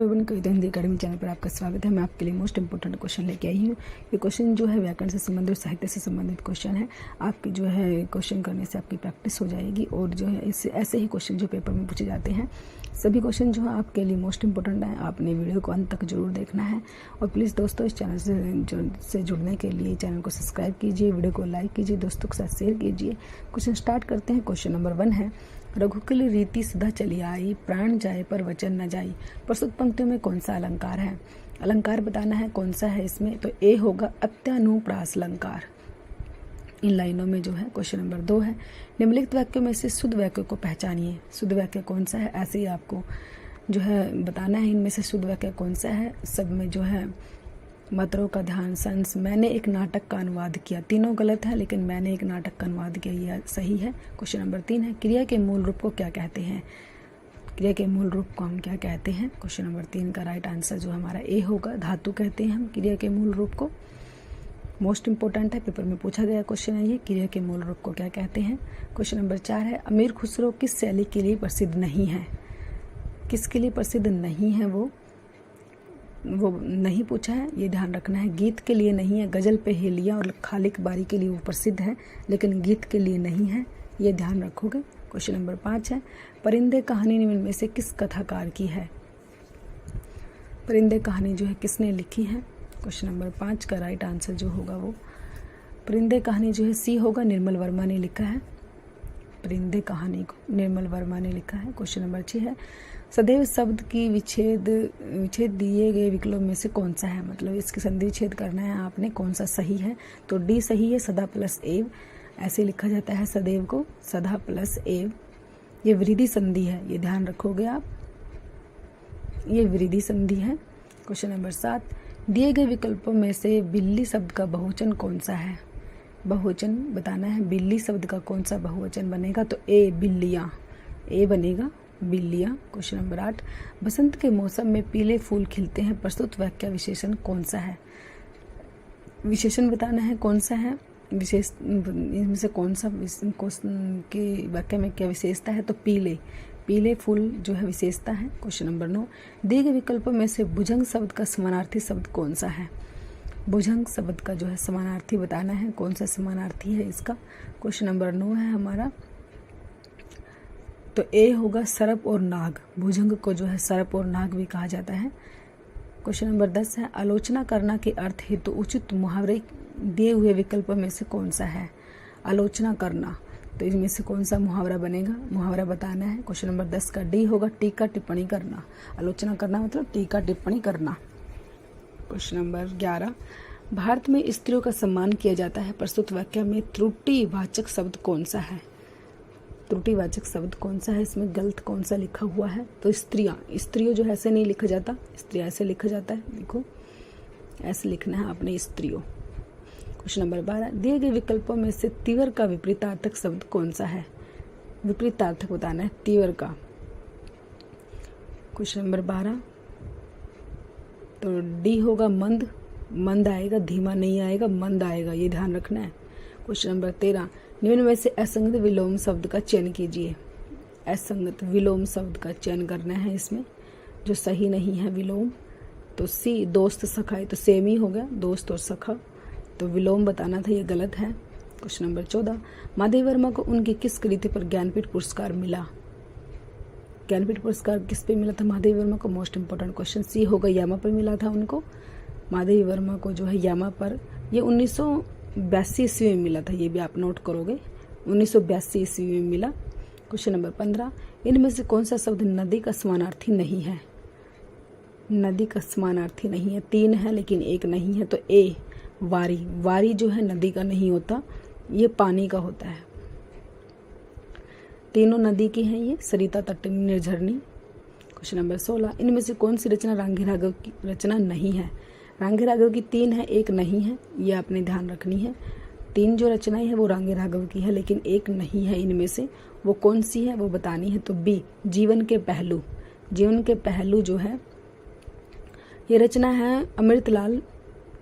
कविता Hindi academy channel पर आपका स्वागत है। मैं आपके लिए मोस्ट इंपोर्टेंट क्वेश्चन लेके आई हूँ। ये क्वेश्चन जो है व्याकरण से संबंधित और साहित्य से संबंधित क्वेश्चन है। आपकी जो है क्वेश्चन करने से आपकी प्रैक्टिस हो जाएगी और जो है इससे ऐसे ही क्वेश्चन जो पेपर में पूछे जाते हैं सभी क्वेश्चन जो है आपके लिए मोस्ट इंपोर्टेंट है। आपने वीडियो को अंत तक जरूर देखना है और प्लीज़ दोस्तों इस चैनल से जुड़ने के लिए चैनल को सब्सक्राइब कीजिए, वीडियो को लाइक कीजिए, दोस्तों के साथ शेयर कीजिए। क्वेश्चन स्टार्ट करते हैं। क्वेश्चन नंबर 1 है, रघुकुल रीति सदा चली आई, प्राण जाए पर वचन न जाई। प्रस्तुत पंक्तियों में कौन सा अलंकार है? अलंकार बताना है कौन सा है इसमें, तो ए होगा अत्यानुप्रास अलंकार। इन लाइनों में जो है। क्वेश्चन नंबर 2 है, निम्नलिखित वाक्यों में से शुद्ध वाक्य को पहचानिए। शुद्ध वाक्य कौन सा है ऐसे ही आपको जो है बताना है। इनमें से शुद्ध वाक्य कौन सा है, सब में जो है मात्राओं का ध्यान। सेंस, मैंने एक नाटक का अनुवाद किया, तीनों गलत है लेकिन मैंने एक नाटक का अनुवाद किया यह सही है। क्वेश्चन नंबर 3 है, क्रिया के मूल रूप को क्या कहते हैं? क्रिया के मूल रूप को हम क्या कहते हैं? क्वेश्चन नंबर 3 का राइट आंसर जो हमारा ए होगा, धातु कहते हैं हम क्रिया के मूल रूप को। मोस्ट इंपोर्टेंट है, पेपर में पूछा गया क्वेश्चन है ये, क्रिया के मूल रूप को क्या कहते हैं। क्वेश्चन नंबर 4 है, अमीर खुसरो किस शैली के लिए प्रसिद्ध नहीं है? किसके लिए प्रसिद्ध नहीं है वो नहीं पूछा है, ये ध्यान रखना है। गीत के लिए नहीं है, गजल पहेलियाँ और खालिक बारी के लिए वो प्रसिद्ध है लेकिन गीत के लिए नहीं है, ये ध्यान रखोगे। क्वेश्चन नंबर 5 है, परिंदे कहानी निम्न में से किस कथाकार की है? परिंदे कहानी जो है किसने लिखी है? क्वेश्चन नंबर 5 का राइट आंसर जो होगा वो परिंदे कहानी जो है सी होगा, निर्मल वर्मा ने लिखा है। परिंदे कहानी को निर्मल वर्मा ने लिखा है। क्वेश्चन नंबर 6 है, सदैव शब्द की विच्छेद दिए गए विकल्पों में से कौन सा है? मतलब इसकी संधि विच्छेद करना है आपने, कौन सा सही है? तो डी सही है, सदा प्लस एव ऐसे लिखा जाता है सदैव को, सदा प्लस एव। ये वृद्धि संधि है, ये ध्यान रखोगे आप, ये वृद्धि संधि है। क्वेश्चन नंबर 7, दिए गए विकल्पों में से बिल्ली शब्द का बहुवचन कौन सा है? बहुवचन बताना है, बिल्ली शब्द का कौन सा बहुवचन बनेगा? तो ए बिल्लियाँ, ए बनेगा बिल्लियाँ। क्वेश्चन नंबर 8, बसंत के मौसम में पीले फूल खिलते हैं, प्रस्तुत वाक्य विशेषण कौन सा है? विशेषण बताना है कौन सा है, विशेष इनमें से कौन सा के वाक्य में क्या विशेषता है? तो पीले फूल जो है विशेषता है। क्वेश्चन नंबर 9, दिए गए विकल्पों में से भुजंग शब्द का समानार्थी शब्द कौन सा है? भुजंग शब्द का जो है समानार्थी बताना है, कौन सा समानार्थी है इसका। क्वेश्चन नंबर 9 है हमारा, तो ए होगा सर्प और नाग। भुजंग को जो है सर्प और नाग भी कहा जाता है। क्वेश्चन नंबर 10 है, आलोचना करना के अर्थ हेतु उचित मुहावरे दिए हुए विकल्पों में से कौन सा है? आलोचना करना, तो इसमें से कौन सा मुहावरा बनेगा? मुहावरा बताना है। क्वेश्चन नंबर 10 का डी होगा, टीका टिप्पणी करना। आलोचना करना मतलब टीका टिप्पणी करना। क्वेश्चन नंबर 11, भारत में स्त्रियों का सम्मान किया जाता है, प्रस्तुत वाक्य में त्रुटिवाचक शब्द कौन सा है? त्रुटिवाचक शब्द कौन सा है, इसमें गलत कौन सा लिखा हुआ है? तो स्त्रियों जो है ऐसे नहीं लिखा जाता, स्त्रियाँ ऐसे लिखा जाता है, देखो ऐसे लिखना है आपने, स्त्रियों। क्वेश्चन नंबर 12, दिए गए विकल्पों में से तीव्र का विपरीतार्थक शब्द कौन सा है? विपरीतार्थक बताना है तीव्र का। क्वेश्चन नंबर 12, तो डी होगा मंद, मंद आएगा, धीमा नहीं आएगा, मंद आएगा, ये ध्यान रखना है। क्वेश्चन नंबर 13, निम्न में से असंगत विलोम शब्द का चयन कीजिए। असंगत विलोम शब्द का चयन करना है इसमें, जो सही नहीं है विलोम। तो सी दोस्त सखा है, तो सेम ही हो गया, दोस्त और सखा, तो विलोम बताना था, ये गलत है। क्वेश्चन नंबर 14, महादेव वर्मा को उनकी किस कृति पर ज्ञानपीठ पुरस्कार मिला? ज्ञानपीठ पुरस्कार किस पे मिला था महादेव वर्मा को? मोस्ट इंपोर्टेंट क्वेश्चन, सी होगा, यामा पर मिला था उनको। महादेव वर्मा को जो है यामा पर, ये 1982 ईस्वी में मिला था, ये भी आप नोट करोगे, 1982 ईस्वी में मिला। क्वेश्चन नंबर 15, इनमें से कौन सा शब्द नदी का समानार्थी नहीं है? नदी का समानार्थी नहीं है, 3 है लेकिन एक नहीं है, तो ए वारी। वारी जो है नदी का नहीं होता, ये पानी का होता है। तीनों नदी की हैं ये, सरिता, तटिनी, निर्झरनी। क्वेश्चन नंबर 16, इनमें से कौन सी रचना रांगी राघव की रचना नहीं है? रांगी राघव की 3 है, एक नहीं है, ये आपने ध्यान रखनी है। 3 जो रचनाएं है वो रांगी राघव की है लेकिन एक नहीं है, इनमें से वो कौन सी है वो बतानी है। तो बी जीवन के पहलू। जीवन के पहलू जो है ये रचना है अमृतलाल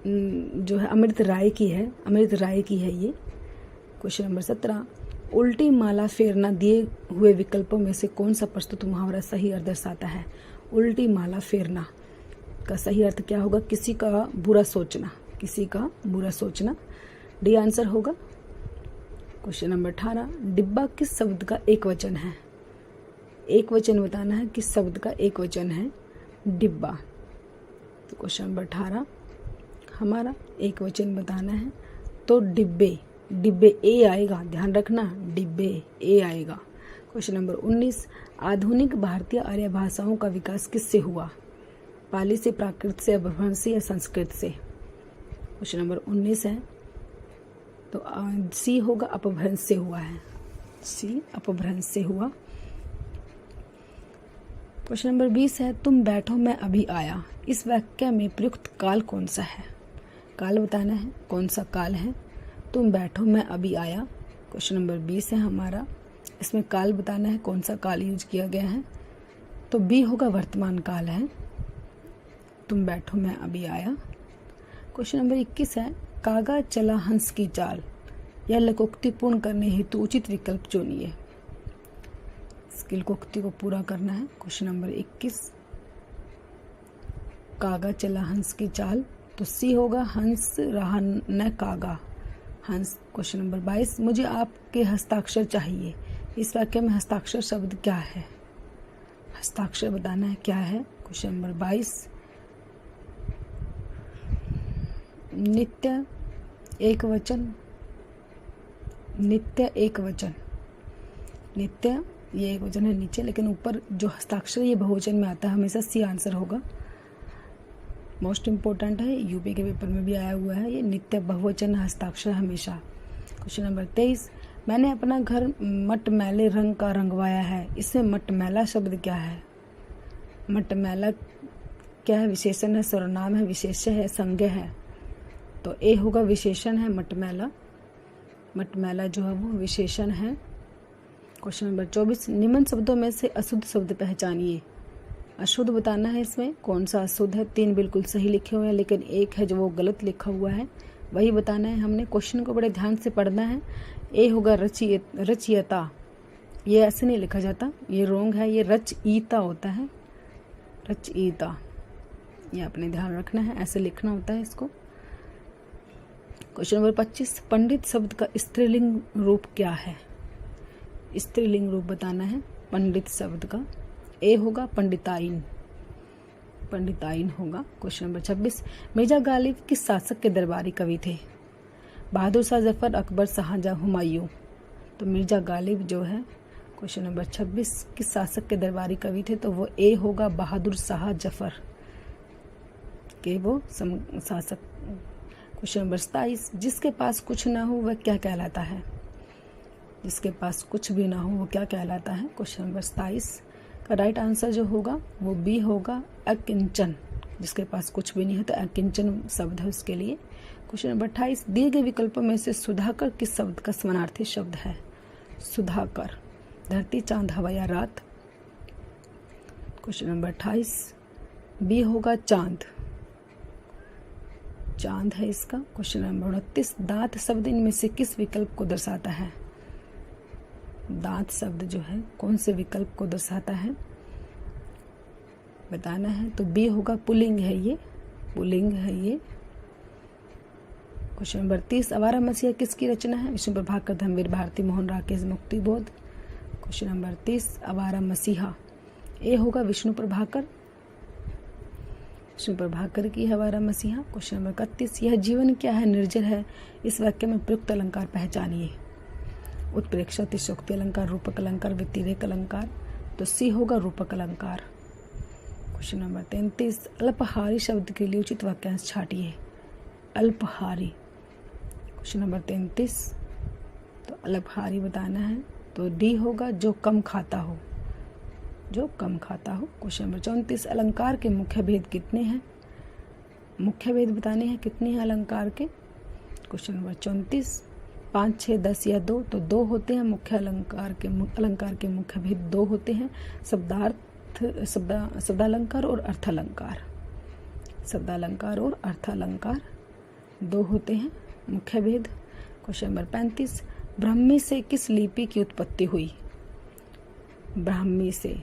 जो है अमृत राय की है, अमृत राय की है ये। क्वेश्चन नंबर 17, उल्टी माला फेरना दिए हुए विकल्पों में से कौन सा प्रस्तुत मुहावरा सही अर्थ दर्शाता है? उल्टी माला फेरना का सही अर्थ क्या होगा? किसी का बुरा सोचना, किसी का बुरा सोचना। डी आंसर होगा। क्वेश्चन नंबर 18, डिब्बा किस शब्द का एक वचन है? एक वचन बताना है, किस शब्द का एक वचन है डिब्बा। तो क्वेश्चन नंबर 18 हमारा एक वचन बताना है, तो डिब्बे, डिब्बे ए आएगा, ध्यान रखना, डिब्बे ए आएगा। क्वेश्चन नंबर 19, आधुनिक भारतीय आर्य भाषाओं का विकास किससे हुआ? पाली से, प्राकृत से, अपभ्रंश से या संस्कृत से? क्वेश्चन नंबर 19 है, तो सी होगा, अपभ्रंश से हुआ है, सी अपभ्रंश से हुआ। क्वेश्चन नंबर 20 है, तुम बैठो मैं अभी आया, इस वाक्य में प्रयुक्त काल कौन सा है? काल बताना है, कौन सा काल है? तुम बैठो मैं अभी आया, क्वेश्चन नंबर 20 है हमारा, इसमें काल बताना है, कौन सा काल यूज किया गया है? तो बी होगा, वर्तमान काल है, तुम बैठो मैं अभी आया। क्वेश्चन नंबर 21 है, कागा चला हंस की चाल, यह लोकोक्ति पूर्ण करने हेतु उचित विकल्प चुनिए। स्किल कोक्ति को पूरा करना है। क्वेश्चन नंबर 21, कागा चला हंस की चाल, तो सी होगा, हंस रहा न कागा, हंस। क्वेश्चन नंबर 22, मुझे आपके हस्ताक्षर चाहिए, इस वाक्य में हस्ताक्षर शब्द क्या है? हस्ताक्षर बताना है क्या है। क्वेश्चन नंबर 22, नित्य एक वचन, नित्य एक वचन, नित्य ये एक वचन है नीचे, लेकिन ऊपर जो हस्ताक्षर ये बहुवचन में आता है, हमेशा सी आंसर होगा। मोस्ट इम्पोर्टेंट है, यूपी के पेपर में भी आया हुआ है, ये नित्य बहुवचन हस्ताक्षर हमेशा। क्वेश्चन नंबर 23, मैंने अपना घर मटमैले रंग का रंगवाया है, इसमें मटमैला शब्द क्या है? मटमैला क्या है? विशेषण है, सर्वनाम है, विशेष्य है, संज्ञा है? तो ए होगा, विशेषण है मटमैला, मटमैला जो है वो विशेषण है। क्वेश्चन नंबर 24, निम्न शब्दों में से अशुद्ध शब्द पहचानिए। अशुद्ध बताना है, इसमें कौन सा अशुद्ध है? 3 बिल्कुल सही लिखे हुए हैं, लेकिन एक है जो वो गलत लिखा हुआ है, वही बताना है हमने। क्वेश्चन को बड़े ध्यान से पढ़ना है। ए होगा, रचयिता, ये ऐसे नहीं लिखा जाता, ये रोंग है, ये रचयिता होता है, रचयिता, ये आपने ध्यान रखना है, ऐसे लिखना होता है इसको। क्वेश्चन नंबर 25, पंडित शब्द का स्त्रीलिंग रूप क्या है? स्त्रीलिंग रूप बताना है पंडित शब्द का। ए होगा, पंडिताइन, पंडिताइन होगा। क्वेश्चन नंबर 26, मिर्जा गालिब किस शासक के दरबारी कवि थे? बहादुर शाह जफर, अकबर, शाहजहां, हुमायूं? तो मिर्जा गालिब जो है, क्वेश्चन नंबर 26, किस शासक के दरबारी कवि थे? तो वो ए होगा, बहादुर शाह जफर के वो शासक। क्वेश्चन नंबर 27, जिसके पास कुछ ना हो वह क्या कहलाता है? जिसके पास कुछ भी ना हो वो क्या कहलाता है? क्वेश्चन नंबर 27 का राइट आंसर जो होगा वो बी होगा, अकिंचन। जिसके पास कुछ भी नहीं है तो अकिंचन शब्द है उसके लिए। क्वेश्चन नंबर 28, दिए गए विकल्पों में से सुधाकर किस शब्द का समानार्थी शब्द है? सुधाकर, धरती, चांद, हवा या रात? क्वेश्चन नंबर 28 बी होगा, चांद, चांद है इसका। क्वेश्चन नंबर 29, दांत शब्द इनमें से किस विकल्प को दर्शाता है? दांत शब्द जो है कौन से विकल्प को दर्शाता है बताना है। तो बी होगा, पुल्लिंग है ये, पुल्लिंग है ये। क्वेश्चन नंबर 30, आवारा मसीहा किसकी रचना है? विष्णु प्रभाकर, धर्मवीर भारती, मोहन राकेश, मुक्तिबोध? क्वेश्चन नंबर 30, आवारा मसीहा, ए होगा, विष्णु प्रभाकर, विष्णु प्रभाकर की है आवारा मसीहा। क्वेश्चन नंबर 31, यह जीवन क्या है, निर्जर है, इस वाक्य में प्रयुक्त अलंकार पहचानिए। उत्प्रेक्षा, अतिशयोक्ति अलंकार, रूपक अलंकार, व्यतिरेक अलंकार? तो सी होगा, रूपक अलंकार। क्वेश्चन नंबर 33, अल्पहारी शब्द के लिए उचित वाक्यांश छाटिए। अल्पहारी, क्वेश्चन नंबर 33, तो अल्पहारी बताना है, तो डी होगा, जो कम खाता हो, जो कम खाता हो। क्वेश्चन नंबर 34, अलंकार के मुख्य भेद कितने हैं? मुख्य भेद बताने हैं, कितने हैं अलंकार के? क्वेश्चन नंबर 34, 5, 6, 10 या 2? तो 2 होते हैं मुख्य अलंकार के मुख्य भेद 2 होते हैं, शब्दालंकार और अर्थालंकार। शब्दालंकार और अर्थालंकार 2 होते हैं मुख्य भेद। क्वेश्चन नंबर 35, ब्राह्मी से किस लिपि की उत्पत्ति हुई? ब्राह्मी से,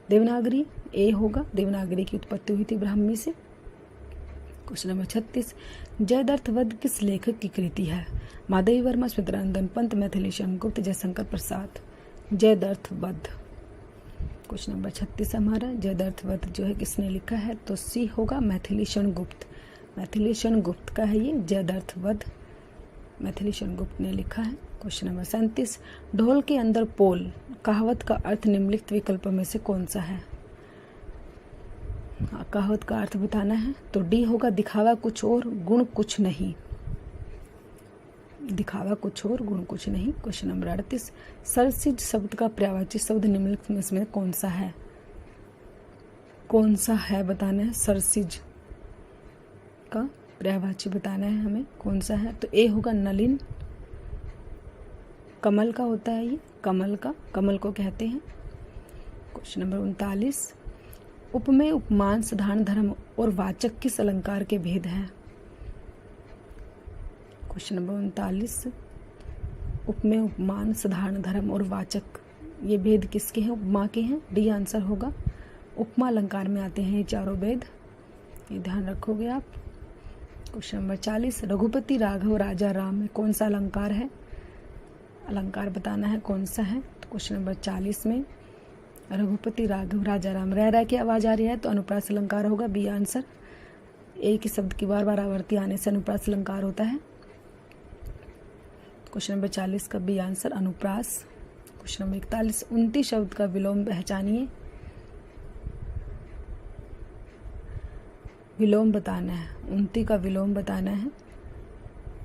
देवनागरी, ए होगा, देवनागरी की उत्पत्ति हुई थी ब्राह्मी से। क्वेश्चन नंबर 36, जयद्रथ वध किस लेखक की कृति है? माधवी वर्मा, स्मृतिरंजन पंत, मैथिलीशरण गुप्त, जयशंकर प्रसाद। जयद्रथ वध, क्वेश्चन नंबर 36 हमारा, जयद्रथ वध जो है किसने लिखा है? तो सी होगा, मैथिलीशरण गुप्त। मैथिलीशरण गुप्त का है ये जयद्रथ वध, मैथिलीशरण गुप्त ने लिखा है। क्वेश्चन नंबर 37, ढोल के अंदर पोल कहावत का अर्थ निम्नलिखित विकल्पों में से कौन सा है? कहावत का अर्थ बताना है, तो डी होगा, दिखावा कुछ और गुण कुछ नहीं। दिखावा कुछ और गुण कुछ नहीं। क्वेश्चन नंबर 38, सरसिज शब्द का पर्यायवाची शब्द निम्नलिखित में से कौन सा है? कौन सा है बताना है, सरसिज का पर्यायवाची बताना है हमें, कौन सा है? तो ए होगा, नलिन। कमल का होता है ये, कमल का, कमल को कहते हैं। क्वेश्चन नंबर 39, उपमेय, उपमान, साधारण धर्म और वाचक किस अलंकार के भेद हैं? क्वेश्चन नंबर 39, उपमेय, उपमान, साधारण धर्म और वाचक, ये भेद किसके हैं? उपमा के हैं। डी आंसर होगा, उपमा अलंकार में आते हैं ये चारों भेद, ये ध्यान रखोगे आप। क्वेश्चन नंबर 40, रघुपति राघव राजा राम में कौन सा अलंकार है? अलंकार बताना है कौन सा है। तो क्वेश्चन नंबर 40 में रघुपति राघव राजा राम, रह की आवाज आ रही है तो अनुप्रास अलंकार होगा, बी आंसर। एक ही शब्द की बार बार आवर्ती आने से अनुप्रास अलंकार होता है। क्वेश्चन नंबर 40 का बी आंसर, अनुप्रास। क्वेश्चन नंबर 41, 29 शब्द का विलोम पहचानिए। विलोम बताना है, 29 का विलोम बताना है।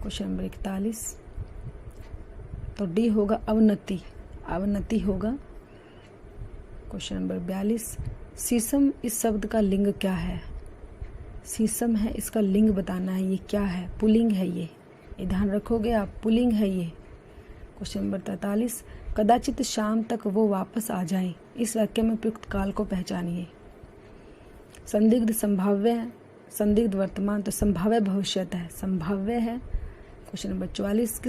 क्वेश्चन नंबर 41, तो डी होगा, अवनति। अवनति होगा। क्वेश्चन नंबर 42, शीशम इस शब्द का लिंग क्या है? शीशम है, इसका लिंग बताना है, ये क्या है? पुल्लिंग है ये ध्यान रखोगे आप, पुल्लिंग है ये। क्वेश्चन नंबर 43, कदाचित शाम तक वो वापस आ जाए, इस वाक्य में प्रयुक्त काल को पहचानिए। संदिग्ध, संभाव्य, संदिग्ध वर्तमान, तो संभाव्य भविष्यत है, संभाव्य है। क्वेश्चन नंबर 44,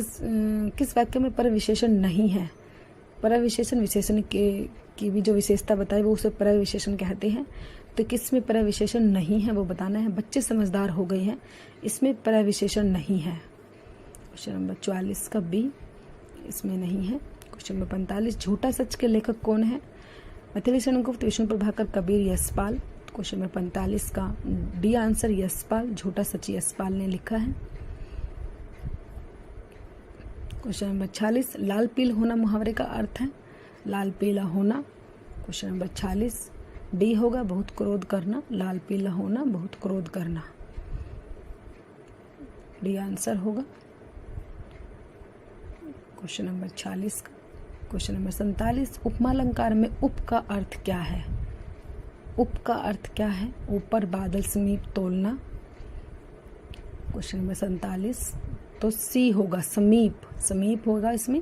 किस वाक्य में परविशेषण नहीं है? परविशेषण, विशेषण की भी जो विशेषता बताई वो उसे परविशेषण कहते हैं। तो किस में परविशेषण नहीं है वो बताना है। बच्चे समझदार हो गए हैं, इसमें परविशेषण नहीं है। क्वेश्चन नंबर 44 का बी, इसमें नहीं है। क्वेश्चन नंबर 45, झूठा सच के लेखक कौन है? मैथिलीशरण गुप्त, विष्णु प्रभाकर, कबीर, यशपाल। क्वेश्चन नंबर 45 का डी आंसर, यशपाल। झूठा सच यशपाल ने लिखा है। क्वेश्चन नंबर 46, लाल पील होना मुहावरे का अर्थ है? लाल पीला होना। क्वेश्चन नंबर 46, डी होगा, बहुत क्रोध करना। लाल पीला होना, बहुत क्रोध करना, डी आंसर होगा क्वेश्चन नंबर 46 का। क्वेश्चन नंबर 47, उपमालंकार में उप का अर्थ क्या है? उप का अर्थ क्या है? ऊपर, बादल, समीप, तोलना। क्वेश्चन नंबर 47, तो सी होगा, समीप। समीप होगा इसमें,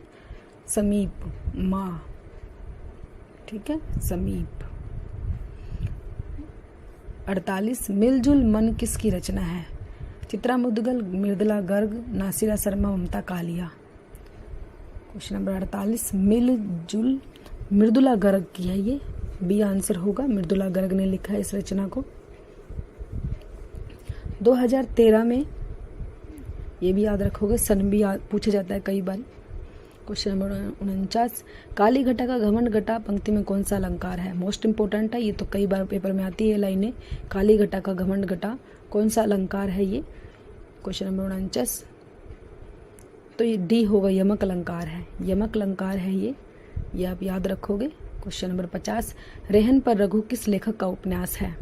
समीप, माँ, ठीक है, समीप। 48, मिलजुल मन किसकी रचना है? चित्रा मुदगल, मृदुला गर्ग, नासिरा शर्मा, ममता कालिया। क्वेश्चन नंबर 48, मिलजुल मृदुला गर्ग की है ये, बी आंसर होगा। मृदुला गर्ग ने लिखा है इस रचना को। 2013 में, ये भी याद रखोगे, सन भी पूछा जाता है कई बार। क्वेश्चन नंबर 49, काली घटा का घमंड घटा पंक्ति में कौन सा अलंकार है? मोस्ट इंपोर्टेंट है ये, तो कई बार पेपर में आती है लाइनें। काली घटा का घमंड घटा कौन सा अलंकार है ये? क्वेश्चन नंबर 49, तो ये डी होगा, यमक अलंकार है। यमक अलंकार है ये आप याद रखोगे। क्वेश्चन नंबर 50, रेहन पर रघु किस लेखक का उपन्यास है?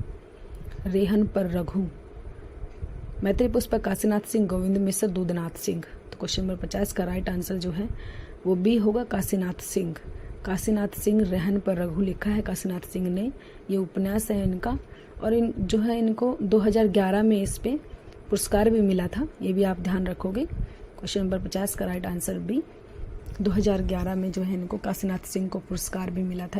रेहन पर रघु, मैत्री पुष्पक, काशीनाथ सिंह, गोविंद मिश्र, दूधनाथ सिंह। तो क्वेश्चन नंबर 50 का राइट आंसर जो है वो बी होगा, काशीनाथ सिंह। काशीनाथ सिंह, रेहन पर रघु लिखा है काशीनाथ सिंह ने, ये उपन्यास है इनका। और इन जो है इनको 2011 में इस पे पुरस्कार भी मिला था, ये भी आप ध्यान रखोगे। क्वेश्चन नंबर 50 का राइट आंसर बी, 2011 में जो है इनको काशीनाथ सिंह को पुरस्कार भी मिला था।